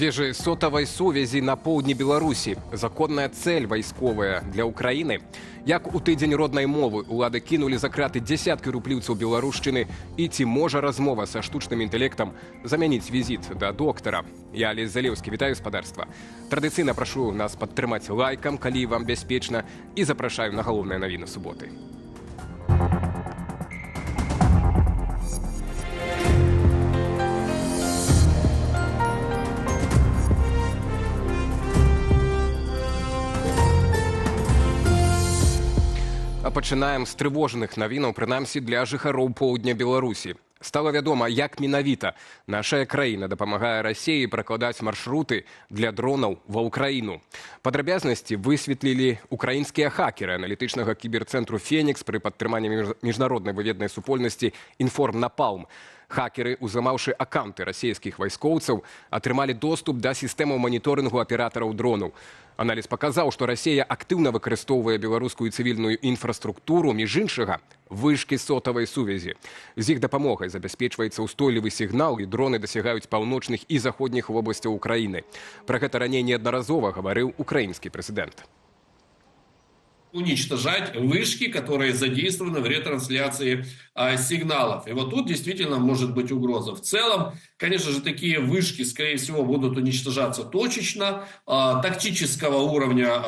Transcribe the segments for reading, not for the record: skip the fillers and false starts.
Вежы сотавай сувязі на поўдні Беларусі. Законная цель вайсковая для Украіны. Як у тыдзень роднай мовы улады кінулі за краты дзясяткі рупліўцаў беларушчыны і ці можа размова са штучным інтэлектам замяніць візіт да доктара. Я, Олесь Залеўскі, вітаю спадарства. Традыцыйна прашу нас падтрымаць лайкам, калі вам бяспечна, і запрашаю на галоўныя навіны суботы. А пачынаем з трывожных навінаў, прынамсі для жыхароў поўдня Беларусі. Стала вядома, як менавіта наша краіна дапамагае Расіі пракладаць маршруты для дронаў ва ўкраіну. Падрабязнасці высветлілі украінскія хакеры аналітычнага кіберцэнтру «Фенікс» пры падтрыманні міжнароднай выведнай супольнасці «Інформнапалм». Хакеры, узымаўшы аккаунты расійскіх вайскоўцаў, атрымалі доступ да сістэмаў маніторынгу аператараў дронаў. Аналіз паказаў, што Расія актыўна выкарыстоўвае беларускую цывільную інфраструктуру, між іншага, вышкі сотавай сувязі. З іх дапамогай забяспечваецца ўстойлівы сігнал, і дроны дасягаюць паўночных і заходніх вобласцяў Украіны. Пра гэта раней неаднаразова гаварыў украінскі прэзідэнт. Уничтожать вышки, которые задействованы в ретрансляции сигналов. И вот тут действительно может быть угроза. В целом, конечно же, такие вышки, скорее всего, будут уничтожаться точечно, тактического уровня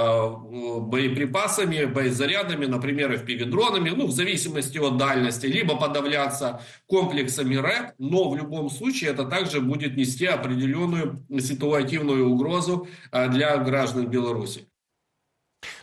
боеприпасами, боезарядами, например, FPV-дронами, в зависимости от дальности, либо подавляться комплексами РЭП, но в любом случае это также будет нести определенную ситуативную угрозу для граждан Беларуси.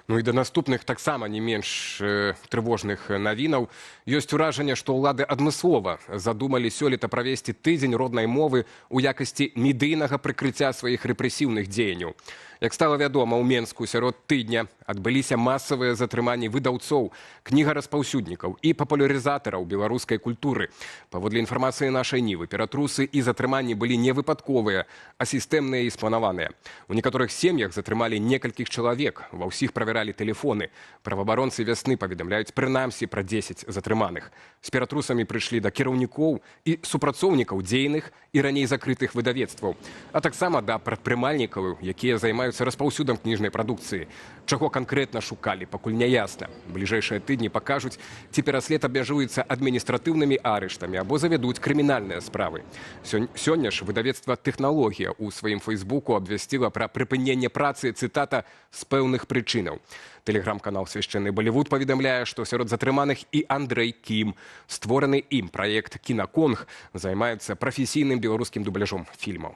Ну і да наступных таксама не менш трывожных навінаў. Ёсць уражанне, што ўлады адмыслова задумалі сёлета правесці тыдзень роднай мовы ў якасці медыйнага прыкрыцця сваіх рэпрэсіўных дзеянняў. Як стала вядома, ў Менску сярод тыдня адбыліся масавыя затрыманні выдаўцоў, кнігараспаўсюднікаў і папулярызатараў беларускай культуры. Паводле інфармацыі нашай Нівы, ператруссы і затрыманні былі не выпадковыя, а сістэмныя і спланаваныя. У некаторых сем'ях затрымалі некалькіх чалавек, ва ўсіх правяралі тэлефоны. Праваабаронцы вясны паведамляюць прынамсі пра 10 затрыманых. З ператрусамі прыйшлі да кіраўнікоў і супрацоўнікаў дзейных і раней закрытых выдавецтваў, а таксама да прадпрымальнікаў, якія займаюцца распаўсюдам кніжнай прадукцыі. Чаго канкрэтна шукалі, пакуль не ясна. Бліжэйшыя тыдні пакажуць, ці пераслед абмяжуецца адміністратыўнымі арыштамі або завядуць крымінальныя справы. Сёння ж выдавецтва «Тэхналогія» у сваім фейсбуку абвясціла пра прыпыненне працы, цытата, «з пэўных прычынаў». Тэлеграм-канал «Свяшчэнны Балівуд» паведамляе, што сярод затрыманых і Андрэй Кім. Створаны ім праект «Кінаконг» займаецца прафесійным беларускім дубляжом фільмаў.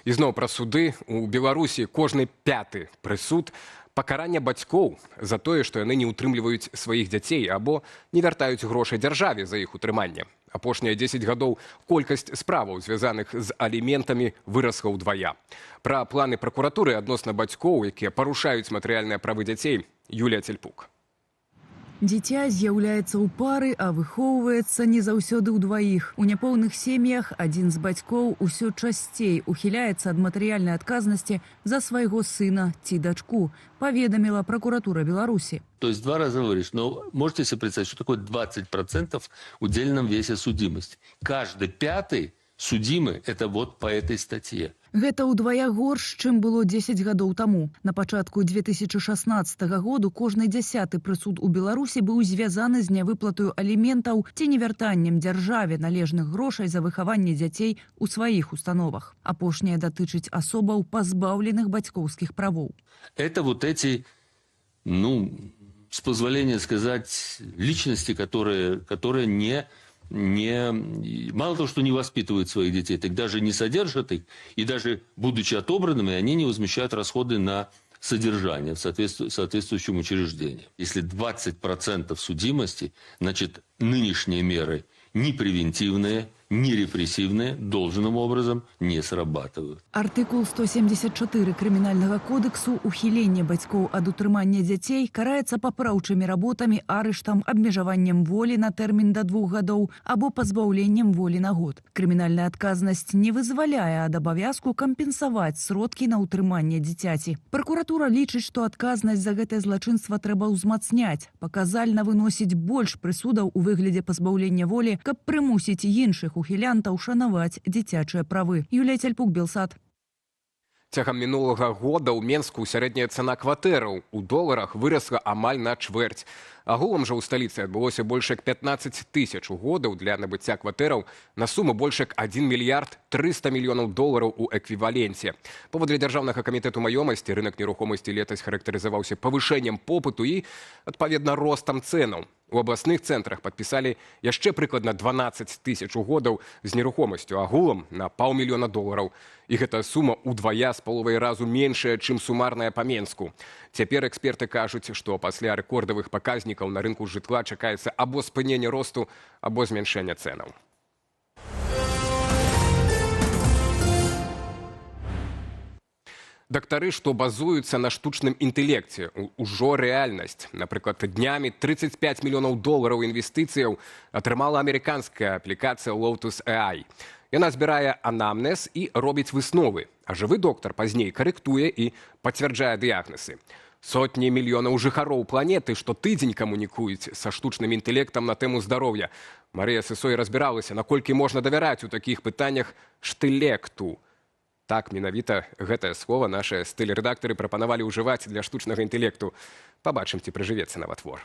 І зноў пра суды. У Беларусі кожны 5-ты прысуд пакарання бацькоў за тое, што яны не ўтрымліваюць сваіх дзяцей або не вяртаюць грошай дзяржаве за іх утрыманне. Апошнія 10 гадоў колькасць справаў, звязаных з аліментамі, вырасла ўдвая. Пра планы пракуратуры адносна бацькоў, якія парушаюць матэрыяльныя правы дзяцей, Юлія Цельпук. Дзіця з'яўляецца ў пары, а выхоўваецца не заўсёды ўдваіх. У няпоўных сем'ях адзін з бацькоў усё часцей ухіляецца ад матэрыяльнай адказнасці за свайго сына ці дачку, паведаміла прокуратура Беларуси. То есть 2 раза говоришь, но можете себе представить, что такое 20% в удельном весе судимости? Каждый 5-й судимый – это вот по этой статье. Гэта ўдвая горш, чым было 10 гадоў таму. На пачатку 2016 году кожны 10-ты прысуд у Беларусі быў звязаны з нявыплатаю аліментаў ці невяртаннем дзяржаве належных грошай за выхаванне дзяцей у сваіх установах. Апошняе датычыць асобаў, пазбаўленых бацькоўскіх правоў. Это вот эти, с позволения сказать, личности, которые мало того, что не воспитывают своих детей, так даже не содержат их, и даже будучи отобранными, они не возмещают расходы на содержание в соответствующем учреждении. Если 20% судимости, значит, нынешние меры не превентивные, нерепрессивные должным образом не срабатывают. Артыкул 174 крымінальнага кодэксу «Ухіленне бацькоў ад утрымання дзяцей» караецца папраўчымі работамі, арыштам, абмежаваннем волі на тэрмін да 2 гадоў або пазбаўленнем волі на год. Крымінальная адказнасць не вызваляе ад абавязку кампенсаваць сродкі на ўтрыманне дзіцяці. Пракуратура лічыць, што адказнасць за гэтае злачынства трэба ўзмацняць, паказальна выносіць больш прысудаў у выглядзе пазбаўлення волі, каб прымусіць іншых ухілянтаў шанаваць дзіцячыя правы. Юлія Цяльпук, Белсат. Цягам мінулага года ў Менску сярэдняя цана кватэраў у доларах вырасла амаль на чвэрць. Агулам жа ў сталіцы адбылося больш як 15 тысяч угодаў для набыцця кватэраў на суму больш як 1 мільярд 300 мільёнаў долараў у эквіваленце. Паводле Дзяржаўнага камітэту маёмасці рынак нерухомасці летась характарызаваўся павышэннем попыту і, адпаведна, ростам цэнаў. У абласных цэнтрах падпісалі яшчэ прыкладна 12 тысяч угодаў з нерухомасцю, агулам на $500 000. І гэта сума ўдвая з паловай разу меншая, чым сумарная па Менску. Цяпер эксперты кажуць, што пасля рэкордавых паказнікаў на рынку жытла чакаецца або спыненне росту, або змяншэнне цэнаў. Дактары, што базуюцца на штучным інтэлекце, ужо рэальнасць. Напрыклад, днямі $35 мільёнаў інвестыцыяў атрымала амерыканская аплікацыя Lotus AI. Яна збірае анамнез і робіць высновы, а жывы доктар пазней карэктуе і пацвярджае дыягназы. Сотні мільёнаў жыхароў планеты штотыдзень камунікуюць са штучным інтэлектам на тэму здароўя. Марыя Сысой разбіралася, наколькі можна давяраць у такіх пытаннях штылекту. Так, менавіта гэтае слова нашыя стыль-рэдактары прапанавалі ўжываць для штучнага інтэлекту. Пабачым, ці прыжывецца наватвор.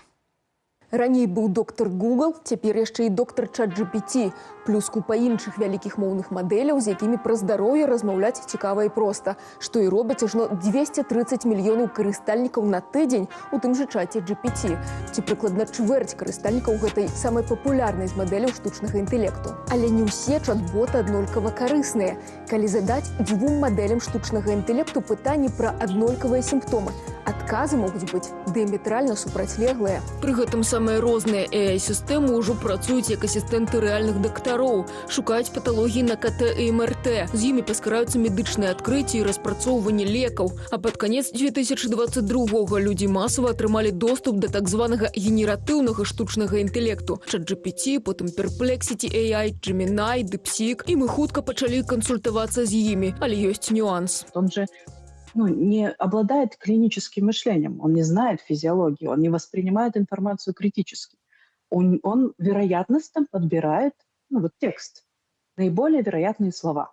Раней быў доктар Google, цяпер яшчэ і доктар ChatGPT, плюс купа іншых вялікіх моўных мадэляў, з якімі пра здароўе размаўляць цікава і проста, што і робяць ажно 230 мільёнаў карыстальнікаў на тыдзень у тым жа чаце GPT, ці прыкладна чвэрць карыстальнікаў гэтай самай папулярнай з мадэляў штучнага інтэлекту. Але не ўсе чат-боты аднолькава карысныя. Калі задаць 2 мадэлям штучнага інтэлекту пытанні пра аднолькавыя сімптомы, адказы могуць быць дыаметральна супрацьлеглыя. Пры гэтым самыя розныя AI-сістэмы ўжо працуюць як асістэнты рэальных дактароў, шукаюць паталогіі на КТ і МРТ. З імі паскараюцца медычныя адкрыцці і распрацоўванне лекаў. А пад канец 2022-го людзі масава атрымалі доступ да так званага генератыўнага штучнага інтэлекту. ChatGPT, потым Perplexity AI, Gemini, DeepSeek. І мы хутка пачалі кансультавацца з імі. Але ёсць нюанс. Он же не обладает клиническим мышлением, он не знает физиологии, он не воспринимает информацию критически. Он вероятностно подбирает текст, наиболее вероятные слова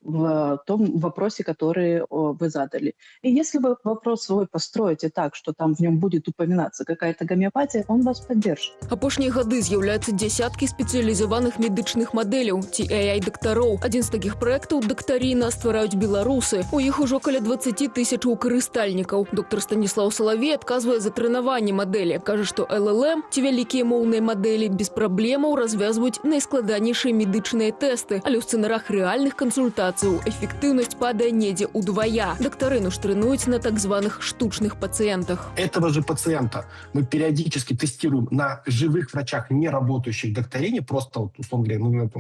в том вопросе, который вы задали. И если вы вопрос свой построите так, что там в нем будет упоминаться какая-то гомеопатия, он вас поддержит. Апошнія гады з'яўляюцца дзясяткі спецыялізаваных медычных мадэляў ці AI-дактароў. Адзін з такіх праектаў дактаріна ствараюць беларусы. У іх ужо каля 20 тысячаў карыстальнікаў. Доктар Станіслаў Салавей адказвае за трэнаванне мадэлі. Кажа, што LLM ці вялікія моўныя мадэлі без праблемаў развязваюць найскладанейшыя медычныя тэсты, але ў сцэнарах рэальных кансультацый эффективность падает недзе удвоя. Докторы тренируют на так званых штучных пациентах. Этого же пациента мы периодически тестируем на живых врачах, не работающих докторине, просто, условно говоря,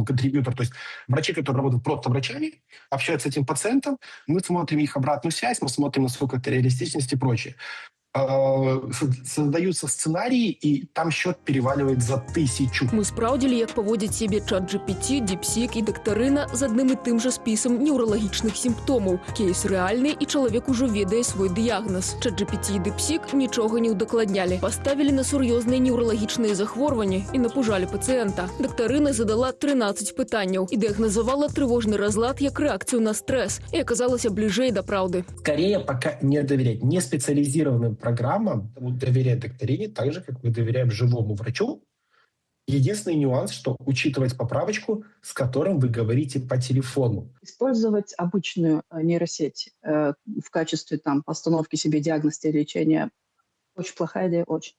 контрибьютор, то есть врачи, которые работают просто врачами, общаются с этим пациентом, мы смотрим их обратную связь, мы смотрим, насколько это реалистичность и прочее. Создаются сценарии, и там счет переваливает за 1000. Мы спраўдзілі, як паводзіць сябе ChatGPT, DeepSeek і дактарына з адным і тым жа спісам неўралагічных сімптомаў. Кейс рэальны, і чалавек ужо ведае свой дыягназ. ChatGPT і DeepSeek нічога не ўдакладнялі. Паставілі на сур'ёзныя неўралагічныя захворванні і напужалі пацыента. Дактарына задала 13 пытанняў і дыягназавала трывожны разлад як рэакцыю на стрэс. І аказалася бліжэй да праўды. Скорее пока не доверять не специализированным программам, доверять докторине так же, как мы доверяем живому врачу. Единственный нюанс, что учитывать поправочку, с которым вы говорите по телефону. Использовать обычную нейросеть в качестве постановки себе диагноза и лечения очень плохая идея, очень.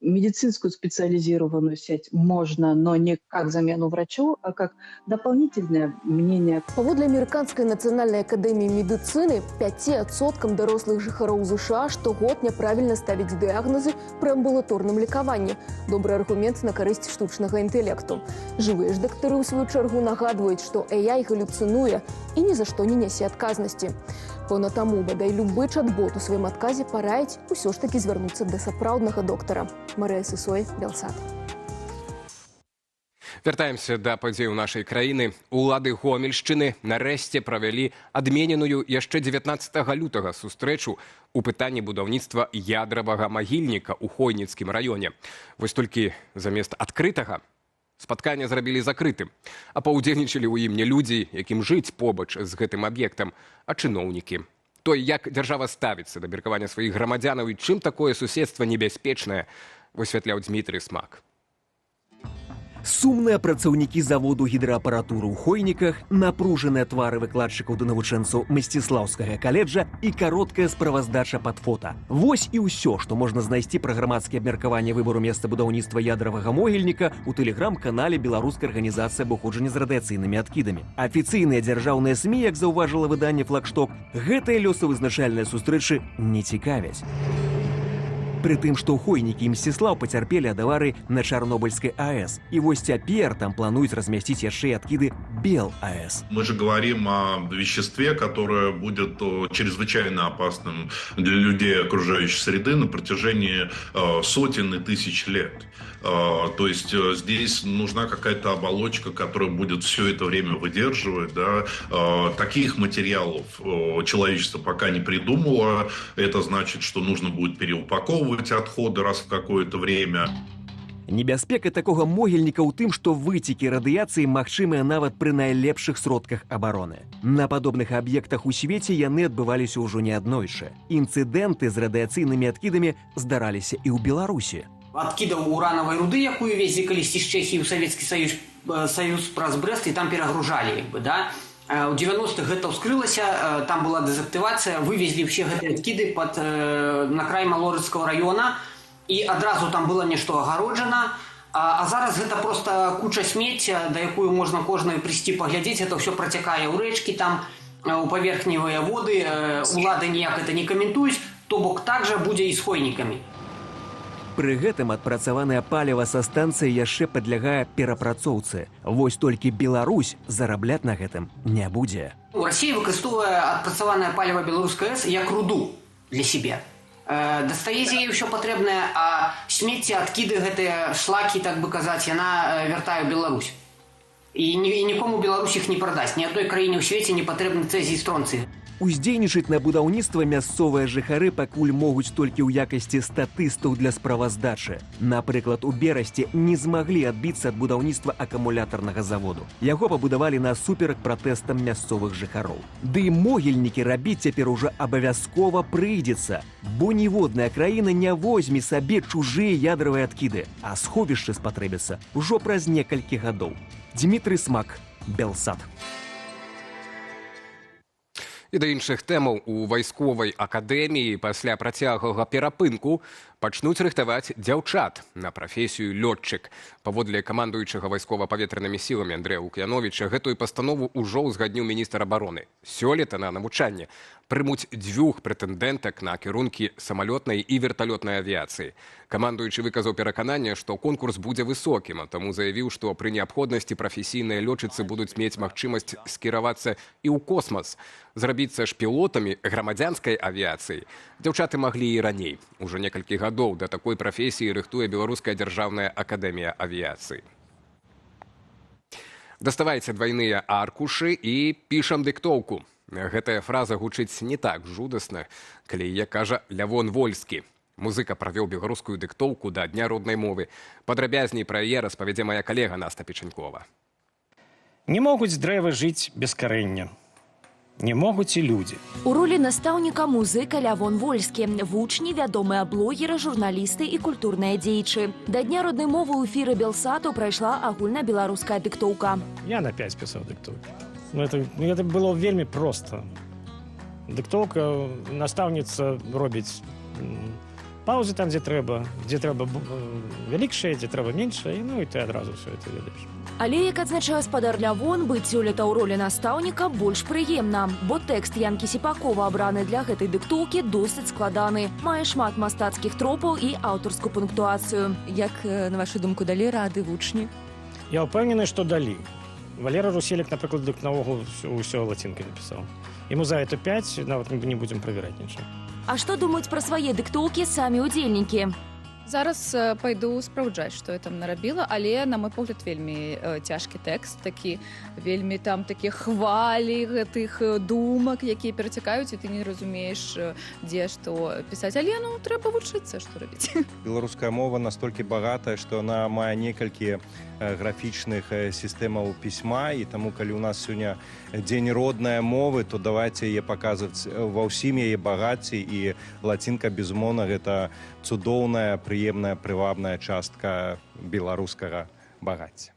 медицинскую специализированную сеть можно, но не как замену врачу, а как дополнительное мнение. Паводле амерыканскай нацыянальнай акадэміі медыцыны 5% дарослых жыхароў ЗША штогод няправільна ставяць дыягназы пры амбулаторным лекаванні. Добры аргумент на карысць штучнага інтэлекту. Жывыя ж дактары ў сваю чаргу нагадваюць, што AI галюцынуе і ні за што не нясе адказнасці. Пэўна таму, бадай любы чат-бот у сваім адказе параіць усё ж такі звярнуцца да сапраўднага доктара. Марыя Сысой, Белсат. Вяртаемся да падзей у нашай краіны. Улады Гомельшчыны нарэшце правялі адмененую яшчэ 19 лютага сустрэчу у пытанні будаўніцтва ядравага магільніка ў Хойніцкім раёне. Вось толькі замест адкрытага спатканне зрабілі закрытым, а паўдзельнічалі ў ім не людзі, якім жыць побач з гэтым аб'ектам, а чыноўнікі. Той, як дзяржава ставіцца да меркавання сваіх грамадзянаў і чым такое суседства небяспечнае, высвятляў Дмітрый Смак. Сумныя працаўнікі заводу гідраапаратуры ў Хойніках, напружаныя твары выкладчыкаў ды навучэнцаў Масціслаўскага каледжа і кароткая справаздача пад фота. Вось і ўсё, што можна знайсці пра грамадскія абмеркаванні выбару месца будаўніцтва ядравага могільніка ў тэлеграм-канале беларускай арганізацыі абыходжання з радыяцыйнымі адкідамі. Афіцыйныя дзяржаўныя СМІ, як заўважыла выданне «Флагшток», гэтыя лёсавызначальныя сустрэчы не цікавяць. Пры тым, што Хойнікі і Мсціслаў пацярпелі ад аварыі на Чарнобыльскай АЭС. І вось цяпер там плануюць размясціць яшчэ і адкіды БелАЭС. Мы же говорим о веществе, которое будет чрезвычайно опасным для людей окружающей среды на протяжении сотен и тысяч лет. То есть здесь нужна какая-то оболочка, которая будет все это время выдерживать. Да? Таких материалов человечество пока не придумало. Это значит, что нужно будет переупаковывать отходы раз в какое-то время. Небяспека такога могільніка ў тым, што выцекі радыяцыі магчымыя нават пры найлепшых сродках абароны. На падобных аб'ектах у свеце яны адбываліся ўжо неаднойчы. Інцыдэнты з радыяцыйнымі адкідамі здараліся і ў Беларусі. Адкідаў уранавай руды, якую везлі калісьці з Чэхіі ў Савецкі Саюз праз Брэст, і там перагружалі. Да? У 90-х гэта ўскрылася, там была дэзактывацыя, вывезлі ўсе гэтыя адкіды на край Малорыцкага раёна, і адразу там было нешто агароджана. А зараз гэта проста куча смецця, да якую можна кожнай прыйсці паглядзець, это ўсё працякае ў рэчкі, там у паверхневыя воды, улады ніяк гэта не каментуюць, то бок так жа будзе і з Хойнікамі. Пры гэтым адпрацаванае паліва са станцыі яшчэ падлягае перапрацоўцы. Вось толькі Беларусь зарабляць на гэтым не будзе. Расія выкарыстоўвае адпрацаванае паліва беларускай АЭС як руду для сябе. Дастае з яе ўсё патрэбнае, а смецце, адкіды, гэтыя шлакі, так бы казаць, яна вяртае ў Беларусь. І нікому Беларусь іх не прадасць. Ні адной краіне ў свеце не патрэбны цэзій і стронцый. Уздзейнічаць на будаўніцтва мясцовыя жыхары пакуль могуць толькі ў якасці статыстаў для справаздачы. Напрыклад, у Берасці не змаглі адбіцца ад будаўніцтва акумулятарнага заводу. Яго пабудавалі насуперак пратэстам мясцовых жыхароў. Ды і могільнікі рабіць цяпер ужо абавязкова прыйдзецца, бо ніводная краіна не возьме сабе чужыя ядравыя адкіды, а сховішчы спатрэбіцца ўжо праз некалькі гадоў. Дмітрый Смак, Белсат. І да іншых тэмаў у вайсковай акадэміі пасля працяглага перапынку пачнуць рыхтаваць дзяўчат на прафесію лётчык. Паводле камандуючага вайскова-паветранымі сіламі Андрэя Лук'яновіча, гэтую пастанову ўжо ўзгадніў міністр абароны. Сёлета на навучанне прымуць 2 прэтэндэнтак на кірункі самалётнай і верталётнай авіяцыі. Камандуючы выказаў перакананне, што конкурс будзе высокім, а таму заявіў, што пры неабходнасці прафесійныя лётчыцы будуць мець магчымасць скіравацца і ў космас. Зрабіцца ж пілотамі грамадзянскай авіяцыі дзяўчаты маглі і раней. Ужо некалькі гадоў да такой прафесіі рыхтуе Беларуская дзяржаўная акадэмія авіяцыі. Даставайце двайныя аркушы і пішам дыктоўку. Гэтая фраза гучыць не так жудасна, калі яе кажа Лявон Вольскі. Музыка правёў беларускую дыктоўку да Дня роднай мовы. Падрабязней пра яе распавядзе мая калега Наста Печанькова. Не могуць дрэвы жыць без карэння. Не могуць і людзі. У ролі настаўніка музыка Лявон Вольскі, вучні, вядомыя блогеры, журналісты і культурныя дзеячы. Да Дня роднай мовы ў эфіры Белсату прайшла агульнабеларуская дыктоўка. Я на 5 пісаў дыктоўку. Это было вельмі проста. Дыктоўка настаўніца робіць паўзы там, дзе трэба вялікшае, дзе трэба меншае, ну і ты адразу все это ведаеш. Але, як адзначае гаспадар Лявон, быць сёлета ў ролі настаўніка больш прыемна, бо тэкст Янкі Сіпакова, абраны для гэтай дыктоўкі, досыць складаны. Мае шмат мастацкіх тропаў і аўтарскую пунктуацыю. Як, на вашу думку, далі рады вучні? Я ўпэўнены, што далі. Валера Руселек, напрыклад, дык наогул ўсё лацінкай напісаў. Яму за это 5, нават не будзем правяраць нічого. А што думаюць пра свае дыктоўкі самі ўдзельнікі? Зараз пайду спраўджаць, што я там нарабіла, але, на мой погляд, вельмі цяжкі тэкст, такі, вельмі там такія хвалі гэтых думак, якія перацякаюць, і ты не разумееш, дзе што пісаць. Але, ну, трэба вучыцца, што рабіць. Беларуская мова настолькі багатая, што она мае некалькі графічных сістэмаў пісьма, і таму, калі у нас сёння дзень роднай мовы, то давайте яе паказваць ва ўсім яе багацці, і лацінка, безумоўна, гэта цудоўная, прыемная, прывабная частка беларускага багацця.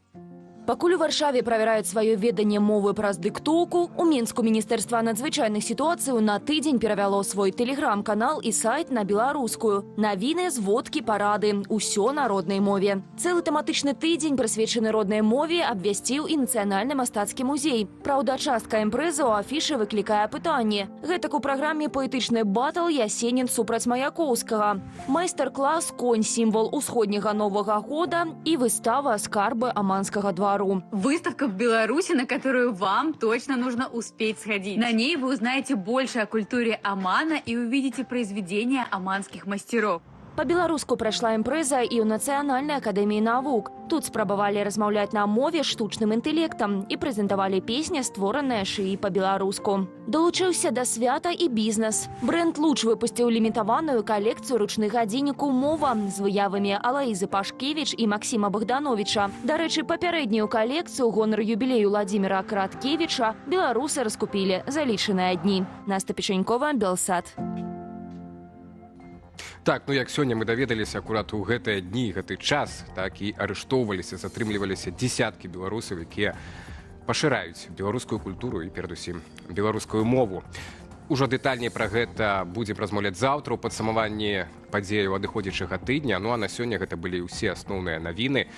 Пакуль у Варшаве правяраюць сваё веданне мовы праз дыктоўку, у Мінску Міністэрства надзвычайных сітуацый на тыдзень перавяло свой тэлеграм-канал і сайт на беларускую. Навіны, зводкі, парады, усё на роднай мове. Цэлы тэматычны тыдзень, прысвечаны роднай мове, абвясціў і Нацыянальны мастацкі музей. Праўда, частка імпрэзы ў афішы выклікае пытанне. Гэтак у праграме паэтычны батл «Ясенін супраць Маяковскага». Майстар-клас «Конь – сімвал усходняга Новага года» і выстава «Скарбы аманскага двара». Выставка в Беларуси, на которую вам точно нужно успеть сходить. На ней вы узнаете больше о культуре Омана и увидите произведения оманских мастеров. Па-беларуску прайшла імпрэза і ў Нацыянальнай акадэміі навук. Тут спрабавалі размаўляць на мове штучным інтэлектам і прэзентавалі песні, створаныя шыі па-беларуску. Далучыўся да свята і бізнес. Брэнд «Луч» выпусціў лімітаваную калекцыю ручных гадзіннікаў «Мова» з выявамі Алаізы Пашкевіч і Максіма Богдановича. Дарэчы, папярэднюю калекцыю гонар юбілею Владзіміра Краткевіча беларусы раскупілі за лічаныя дні. Наста Печанькова, Белсат. Так, ну як сёння мы даведаліся, акурат у гэтыя дні, гэты час, так і арыштоўваліся, затрымліваліся дзесяткі беларусаў, якія пашыраюць беларускую культуру і, перадусім, беларускую мову. Ужо дэтальней пра гэта будзем размаўляць заўтра ў падсумаванні падзеяў адыходзячага тыдня. Ну а на сёння гэта былі ўсе асноўныя навіны.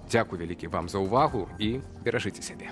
Дзякуй вялікі вам за ўвагу і беражыце сябе.